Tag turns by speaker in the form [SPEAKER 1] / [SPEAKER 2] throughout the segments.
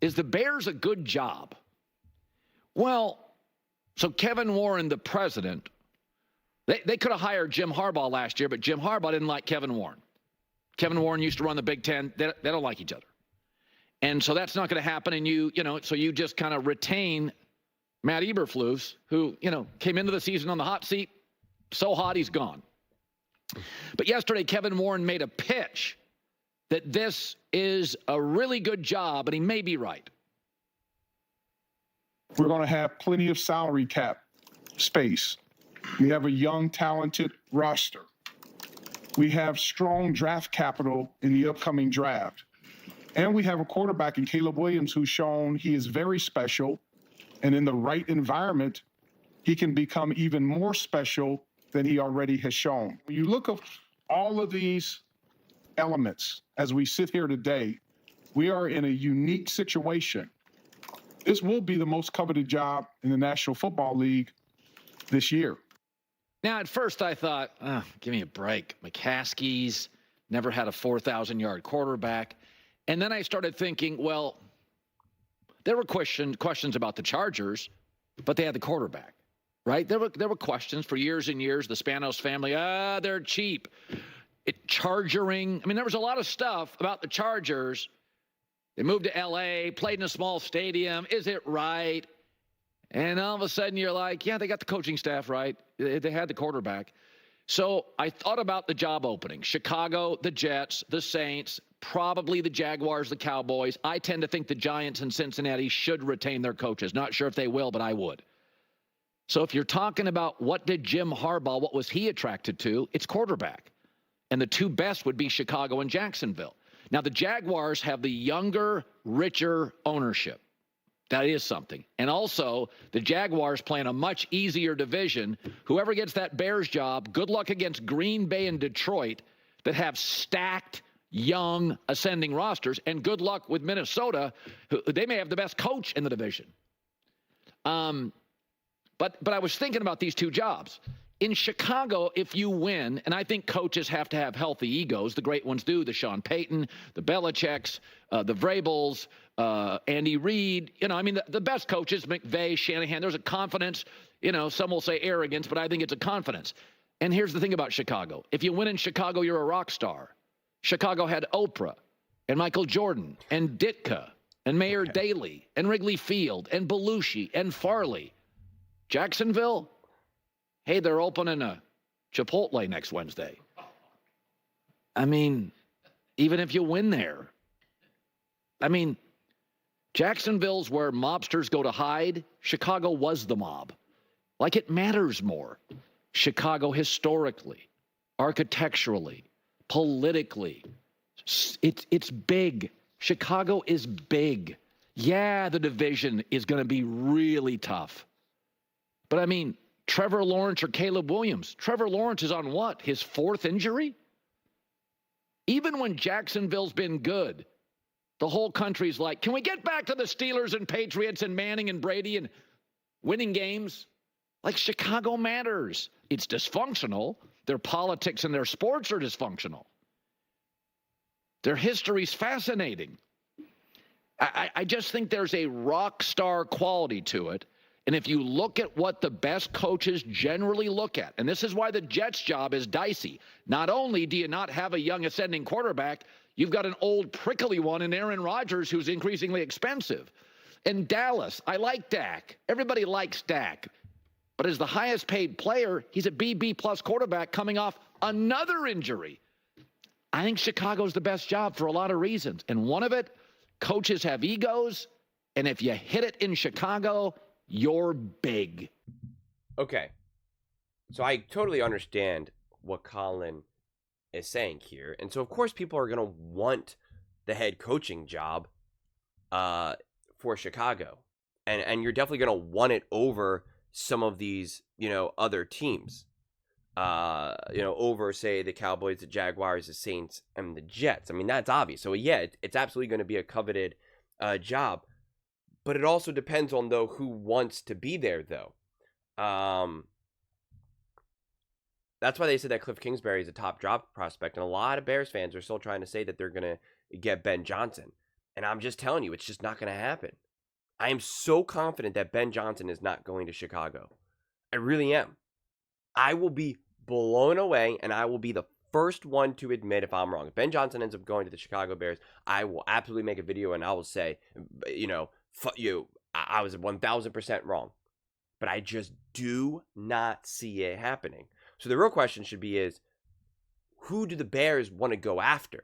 [SPEAKER 1] is the Bears a good job? Well, so Kevin Warren, the president, they could have hired Jim Harbaugh last year, but Jim Harbaugh didn't like Kevin Warren. Kevin Warren used to run the Big Ten. They don't like each other. And so that's not going to happen. And so you just kind of retain Matt Eberflus, who, came into the season on the hot seat. So hot, he's gone. But yesterday, Kevin Warren made a pitch that this is a really good job, and he may be right.
[SPEAKER 2] We're going to have plenty of salary cap space. We have a young, talented roster. We have strong draft capital in the upcoming draft. And we have a quarterback in Caleb Williams who's shown he is very special. And in the right environment, he can become even more special than he already has shown. When you look at all of these elements as we sit here today, we are in a unique situation. This will be the most coveted job in the National Football League this year.
[SPEAKER 1] Now, at first I thought, give me a break. McCaskey's never had a 4,000-yard quarterback. And then I started thinking, well, there were questions about the Chargers, but they had the quarterback, right? There were questions for years and years. The Spanos family, they're cheap. Chargering. I mean, there was a lot of stuff about the Chargers. They moved to L.A., played in a small stadium. Is it right? And all of a sudden you're like, yeah, they got the coaching staff right. They had the quarterback. So I thought about the job opening. Chicago, the Jets, the Saints, probably the Jaguars, the Cowboys. I tend to think the Giants and Cincinnati should retain their coaches. Not sure if they will, but I would. So if you're talking about what did Jim Harbaugh, what was he attracted to, it's quarterback. And the two best would be Chicago and Jacksonville. Now, the Jaguars have the younger, richer ownership. That is something. And also, the Jaguars play in a much easier division. Whoever gets that Bears job, good luck against Green Bay and Detroit that have stacked, young, ascending rosters. And good luck with Minnesota, who they may have the best coach in the division. But I was thinking about these two jobs. In Chicago, if you win, and I think coaches have to have healthy egos, the great ones do, the Sean Payton, the Belichicks, the Vrabels, Andy Reid, the best coaches, McVay, Shanahan, there's a confidence, some will say arrogance, but I think it's a confidence. And here's the thing about Chicago. If you win in Chicago, you're a rock star. Chicago had Oprah and Michael Jordan and Ditka and Mayor Daley and Wrigley Field and Belushi and Farley. Jacksonville, hey, they're opening a Chipotle next Wednesday. I mean, even if you win there. I mean, Jacksonville's where mobsters go to hide. Chicago was the mob. Like, it matters more. Chicago historically, architecturally, politically, it's big. Chicago is big. Yeah, the division is going to be really tough. But I mean, Trevor Lawrence or Caleb Williams. Trevor Lawrence is on what? His fourth injury? Even when Jacksonville's been good, the whole country's like, can we get back to the Steelers and Patriots and Manning and Brady and winning games? Like, Chicago matters. It's dysfunctional. Their politics and their sports are dysfunctional. Their history's fascinating. I just think there's a rock star quality to it. And if you look at what the best coaches generally look at, and this is why the Jets' job is dicey. Not only do you not have a young ascending quarterback, you've got an old prickly one in Aaron Rodgers who's increasingly expensive. In Dallas, I like Dak. Everybody likes Dak. But as the highest paid player, he's a BB plus quarterback coming off another injury. I think Chicago's the best job for a lot of reasons. And one of it, coaches have egos. And if you hit it in Chicago, you're big.
[SPEAKER 3] Okay. So I totally understand what Colin is saying here. And so, of course, people are going to want the head coaching job for Chicago. And you're definitely going to want it over some of these, other teams. Over, say, the Cowboys, the Jaguars, the Saints, and the Jets. I mean, that's obvious. So, yeah, it's absolutely going to be a coveted job. But it also depends on, though, who wants to be there, though. That's why they said that Cliff Kingsbury is a top draft prospect. And a lot of Bears fans are still trying to say that they're going to get Ben Johnson. And I'm just telling you, it's just not going to happen. I am so confident that Ben Johnson is not going to Chicago. I really am. I will be blown away, and I will be the first one to admit if I'm wrong. If Ben Johnson ends up going to the Chicago Bears, I will absolutely make a video and I will say, fuck you. I was 1,000% wrong. But I just do not see it happening. So the real question should be is, who do the Bears want to go after?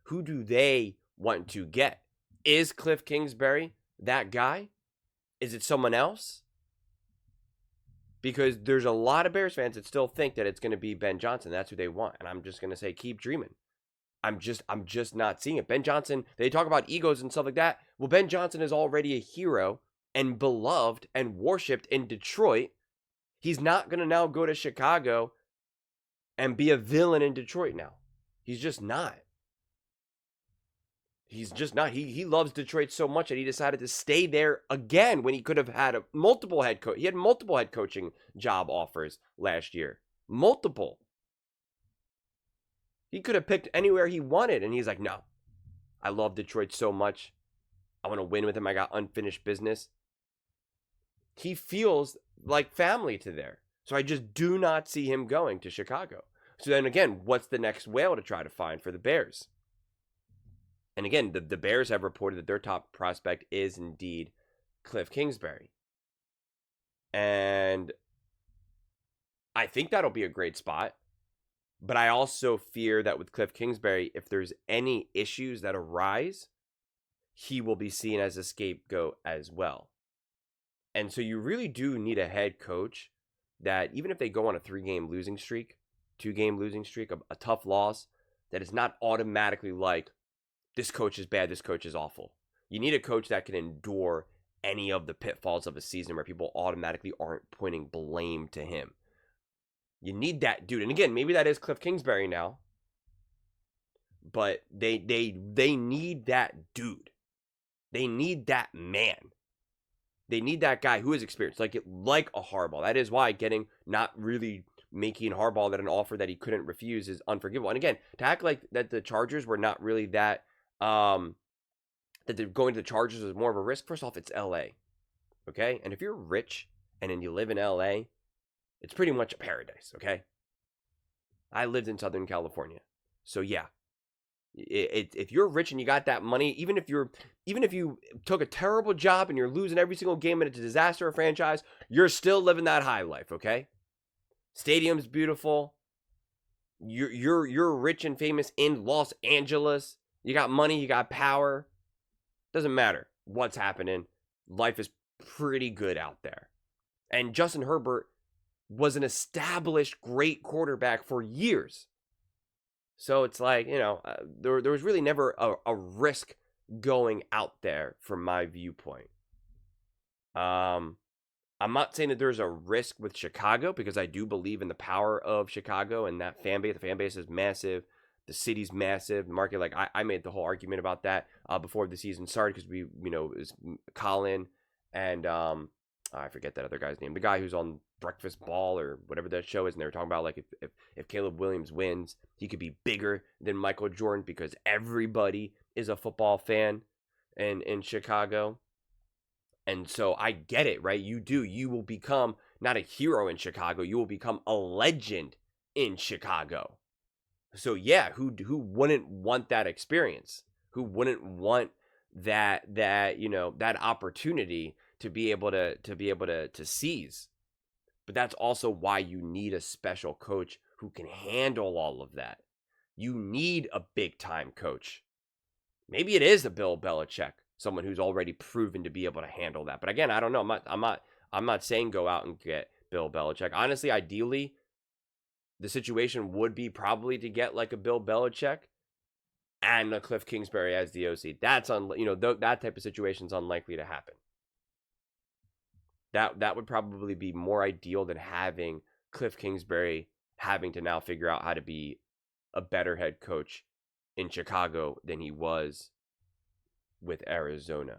[SPEAKER 3] Who do they want to get? Is Cliff Kingsbury that guy? Is it someone else? Because there's a lot of Bears fans that still think that it's going to be Ben Johnson. That's who they want. And I'm just going to say, keep dreaming. I'm just not seeing it. Ben Johnson, they talk about egos and stuff like that. Well, Ben Johnson is already a hero and beloved and worshipped in Detroit. He's not going to now go to Chicago and be a villain in Detroit now. He's just not. He's just not. He loves Detroit so much that he decided to stay there again when he could have had multiple head coach. He had multiple head coaching job offers last year. Multiple. He could have picked anywhere he wanted, and he's like, no. I love Detroit so much. I want to win with him. I got unfinished business. He feels like family to there. So I just do not see him going to Chicago. So then again, what's the next whale to try to find for the Bears? And again, the Bears have reported that their top prospect is indeed Cliff Kingsbury. And I think that'll be a great spot. But I also fear that with Cliff Kingsbury, if there's any issues that arise, he will be seen as a scapegoat as well. And so you really do need a head coach that, even if they go on a 3-game losing streak, 2-game losing streak, a tough loss, that is not automatically like, this coach is bad, this coach is awful. You need a coach that can endure any of the pitfalls of a season where people automatically aren't pointing blame to him. You need that dude. And again, maybe that is Cliff Kingsbury now. But they need that dude. They need that man. They need that guy who is experienced, like a Harbaugh. That is why not really making Harbaugh that an offer that he couldn't refuse is unforgivable. And again, to act like that the Chargers were not really that they're going to the Chargers is more of a risk. First off, it's LA. Okay? And if you're rich and then you live in LA, it's pretty much a paradise, okay? I lived in Southern California. So yeah. If you're rich and you got that money, even if you took a terrible job and you're losing every single game and it's a disaster of franchise, you're still living that high life, okay? Stadium's beautiful. You're rich and famous in Los Angeles. You got money, you got power. Doesn't matter what's happening. Life is pretty good out there. And Justin Herbert was an established great quarterback for years. So it's like, there was really never a risk going out there from my viewpoint. I'm not saying that there's a risk with Chicago, because I do believe in the power of Chicago and that fan base. The fan base is massive. The city's massive. The market, like I made the whole argument about that before the season started, because it was Colin and I forget that other guy's name. The guy who's on Breakfast Ball or whatever that show is, and they were talking about like if Caleb Williams wins, he could be bigger than Michael Jordan because everybody is a football fan in Chicago. And so I get it, right? You will become not a hero in Chicago, you will become a legend in Chicago. So yeah, who wouldn't want that experience? Who wouldn't want that opportunity to be able to seize? But that's also why you need a special coach who can handle all of that. You need a big time coach. Maybe it is a Bill Belichick, someone who's already proven to be able to handle that. But again, I don't know. I'm not saying go out and get Bill Belichick. Honestly, ideally, the situation would be probably to get like a Bill Belichick and a Cliff Kingsbury as the OC. That's that type of situation is unlikely to happen. That would probably be more ideal than having Cliff Kingsbury having to now figure out how to be a better head coach in Chicago than he was with Arizona.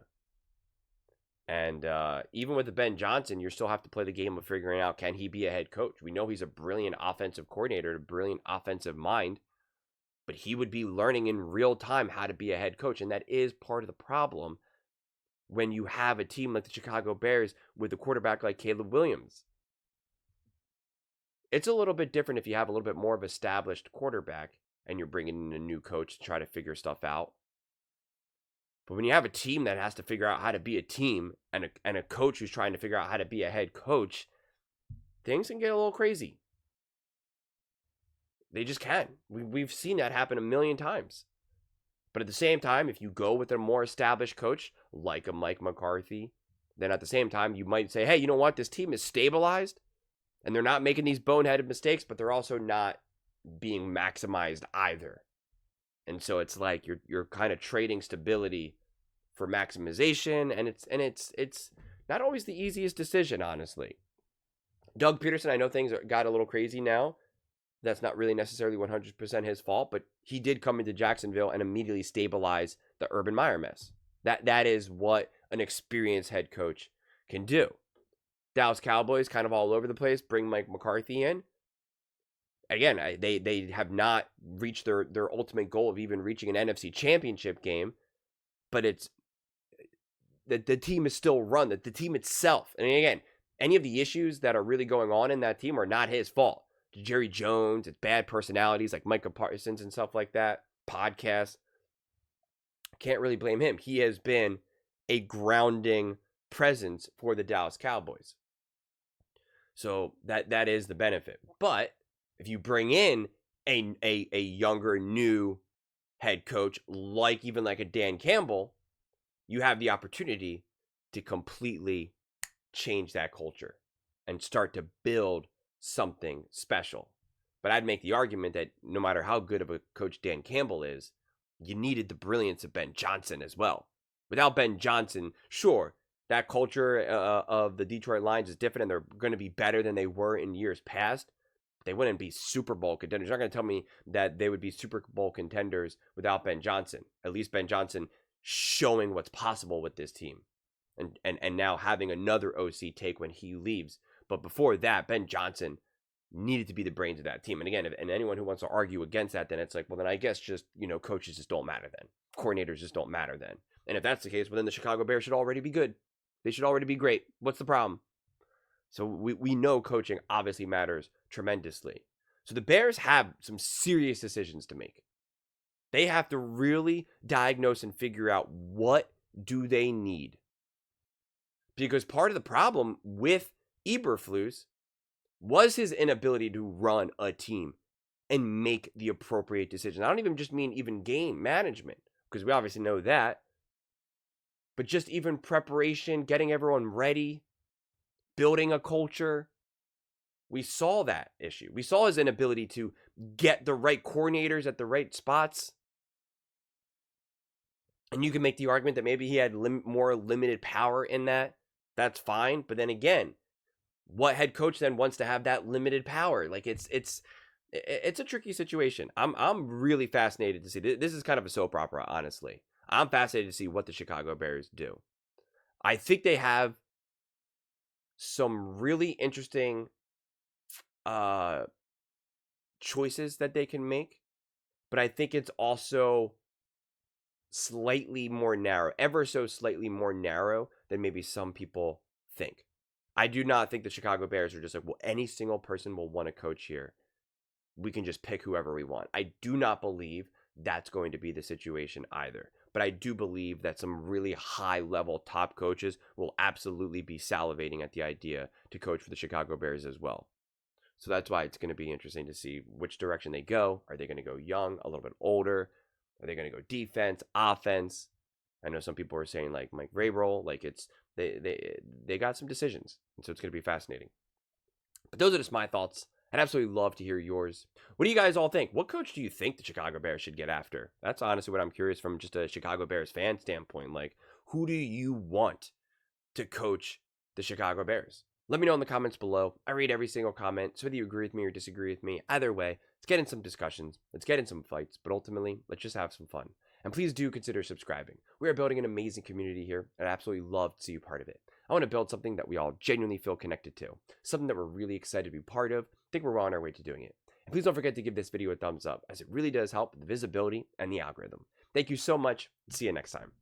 [SPEAKER 3] And even with the Ben Johnson, you still have to play the game of figuring out, can he be a head coach? We know he's a brilliant offensive coordinator, a brilliant offensive mind. but he would be learning in real time how to be a head coach. And that is part of the problem when you have a team like the Chicago Bears with a quarterback like Caleb Williams. It's a little bit different if you have a little bit more of an established quarterback and you're bringing in a new coach to try to figure stuff out. But when you have a team that has to figure out how to be a team and a coach who's trying to figure out how to be a head coach, things can get a little crazy. They just can. We've seen that happen a million times. But at the same time, if you go with a more established coach, like a Mike McCarthy, then at the same time, you might say, hey, you know what? This team is stabilized, and they're not making these boneheaded mistakes, but they're also not being maximized either. And so it's like you're kind of trading stability for maximization, and it's not always the easiest decision, honestly. Doug Peterson, I know things got a little crazy now. That's not really necessarily 100% his fault, but he did come into Jacksonville and immediately stabilize the Urban Meyer mess. That is what an experienced head coach can do. Dallas Cowboys kind of all over the place, bring Mike McCarthy in. Again, they have not reached their ultimate goal of even reaching an NFC championship game, but it's the team is still run, the team itself. And again, any of the issues that are really going on in that team are not his fault. Jerry Jones, it's bad personalities like Micah Parsons and stuff like that, podcasts. Can't really blame him. He has been a grounding presence for the Dallas Cowboys. So that is the benefit. But if you bring in a younger, new head coach, like a Dan Campbell, you have the opportunity to completely change that culture and start to build something special. But I'd make the argument that no matter how good of a coach Dan Campbell is, you needed the brilliance of Ben Johnson as well. Without Ben Johnson, sure, that culture of the Detroit Lions is different and they're going to be better than they were in years past. They wouldn't be Super Bowl contenders. You're not going to tell me that they would be Super Bowl contenders without Ben Johnson. At least Ben Johnson showing what's possible with this team. And now having another OC take when he leaves. But before that, Ben Johnson needed to be the brains of that team. And again, and anyone who wants to argue against that, then it's like, well, then I guess just, coaches just don't matter then. Coordinators just don't matter then. And if that's the case, well, then the Chicago Bears should already be good. They should already be great. What's the problem? So we know coaching obviously matters tremendously. So the Bears have some serious decisions to make. They have to really diagnose and figure out what do they need. Because part of the problem with Eberflus was his inability to run a team and make the appropriate decisions. I don't even just mean even game management, because we obviously know that. But just even preparation, getting everyone ready, building a culture. We saw that issue. We saw his inability to get the right coordinators at the right spots. And you can make the argument that maybe he had more limited power in that. That's fine. But then again, what head coach then wants to have that limited power? Like it's a tricky situation. I'm really fascinated to see. This is kind of a soap opera, honestly. I'm fascinated to see what the Chicago Bears do. I think they have some really interesting choices that they can make, but I think it's also slightly more narrow, ever so slightly more narrow than maybe some people think. I do not think the Chicago Bears are just like, well, any single person will want to coach here. We can just pick whoever we want. I do not believe that's going to be the situation either. But I do believe that some really high-level top coaches will absolutely be salivating at the idea to coach for the Chicago Bears as well. So that's why it's going to be interesting to see which direction they go. Are they going to go young, a little bit older? Are they going to go defense, offense? I know some people are saying like Mike Vrabel, like it's they got some decisions, and so it's going to be fascinating. But those are just my thoughts. I'd absolutely love to hear yours. What do you guys all think? What coach do you think the Chicago Bears should get after? That's honestly what I'm curious from just a Chicago Bears fan standpoint. Like, who do you want to coach the Chicago Bears? Let me know in the comments below. I read every single comment, so whether you agree with me or disagree with me, either way, let's get in some discussions, let's get in some fights, but ultimately, let's just have some fun. And please do consider subscribing. We are building an amazing community here, and I'd absolutely love to see you part of it. I want to build something that we all genuinely feel connected to, something that we're really excited to be part of. I think we're on our way to doing it. And please don't forget to give this video a thumbs up, as it really does help the visibility and the algorithm. Thank you so much. See you next time.